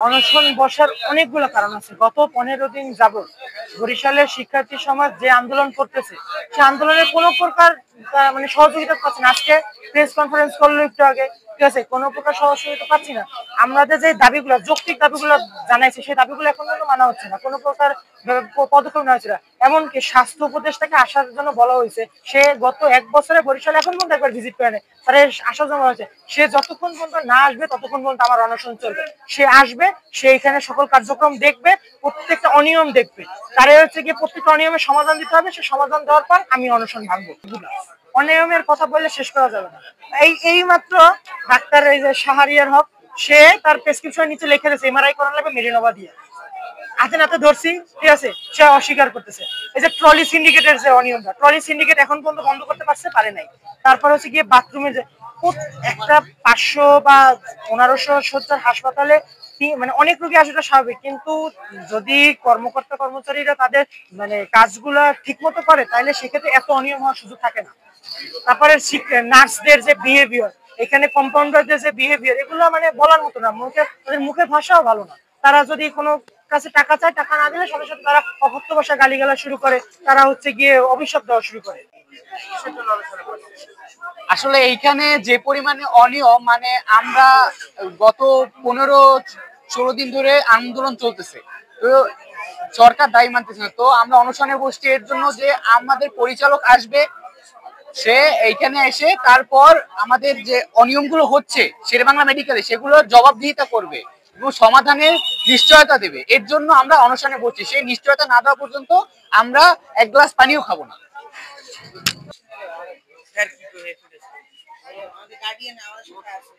অনশন বসার অনেকগুলো কারণ আছে। গত 15 দিন যাবৎ বরিশালের শিক্ষার্থী সমাজ যে আন্দোলন করতেছে, সে আন্দোলনে কোনো প্রকার মানে সহযোগিতা পাচ্ছে না। আজকে প্রেস কনফারেন্স করলো একটু আগে, ঠিক আছে, কোনো প্রকার সহযোগিতা পাচ্ছি না। আমাদের যে দাবিগুলো, যৌক্তিক দাবিগুলো জানাইছে, সেই দাবিগুলো এখন পর্যন্ত মানা হচ্ছে না, কোনো প্রকার পদক্ষেপ নেওয়া হচ্ছে না। এমনকি স্বাস্থ্য উপদেষ্টাকে আসার জন্য বলা হয়েছে, সে গত 1 বছরে বরিশালে এখন পর্যন্ত একবার ভিজিট করে নেয়, তার আসার জন্য বলা হয়েছে। সে যতক্ষণ পর্যন্ত না আসবে ততক্ষণ পর্যন্ত আমার অনশন চলবে। সে আসবে, সে এখানে সকল কার্যক্রম দেখবে, প্রত্যেকটা অনিয়ম দেখবে, তারে হচ্ছে গিয়ে প্রত্যেকটা অনিয়মের সমাধান দিতে হবে। সে সমাধান দেওয়ার পর আমি অনশন ভাঙবো। অনিয়মের কথা বললে শেষ করা যাবে না। এই মাত্র ডাক্তার এই যে শাহরিয়ার হক, সে তার প্রেসক্রিপশন নিচে লিখে দিয়েছে এমআরআই করানো লাগবে মেডিনোভা দিয়ে। হাতে নাতে ধরছি, ঠিক আছে, সে অস্বীকার করতেছে। এই যে ট্রলি সিন্ডিকেটের যে অনিয়মটা, ট্রলি সিন্ডিকেট এখন পর্যন্ত বন্ধ করতে পারে নাই। তারপর হচ্ছে গিয়ে বাথরুমে যে একটা 500 বা 1500 শয্যার হাসপাতালে মানে অনেক রোগী আসলে স্বাভাবিক, কিন্তু যদি কর্মকর্তা কর্মচারীরা তাদের মানে কাজগুলা ঠিক মতো করে, তাহলে সেক্ষেত্রে এত অনিয়ম হওয়ার সুযোগ থাকে না। তারপরে নার্সদের যে বিহেভিয়ার, এখানে কম্পাউন্ডারদের যে বিহেভিয়ার, এগুলো মানে বলার মতো না। মুখের ভাষাও ভালো না। তারা যদি কোনো কাছে টাকা চায়, টাকা না দিলে সাথে সাথে তারা অকথ্য ভাষায় গালিগালা শুরু করে, তারা হচ্ছে গিয়ে অভিশাপ দেওয়া শুরু করে। আসলে এইখানে যে পরিমাণে অনিয়ম, মানে আমরা গত 15-16 দিন ধরে আন্দোলন চলতেছে, তো সরকার দায়ী মানতেছে না। তো আমরা অনশনে বসছি এর জন্য যে আমাদের পরিচালক আসবে, সে এইখানে এসে তারপর আমাদের যে অনিয়মগুলো হচ্ছে শেরেবাংলা মেডিকেলে, সেগুলো জবাবদিহিতা করবে এবং সমাধানের নিশ্চয়তা দেবে। এর জন্য আমরা অনশনে বসছি। সেই নিশ্চয়তা না দেওয়া পর্যন্ত আমরা এক গ্লাস পানিও খাবো না। আমাদের গার্ডিয়ান আমার সাথে আছে।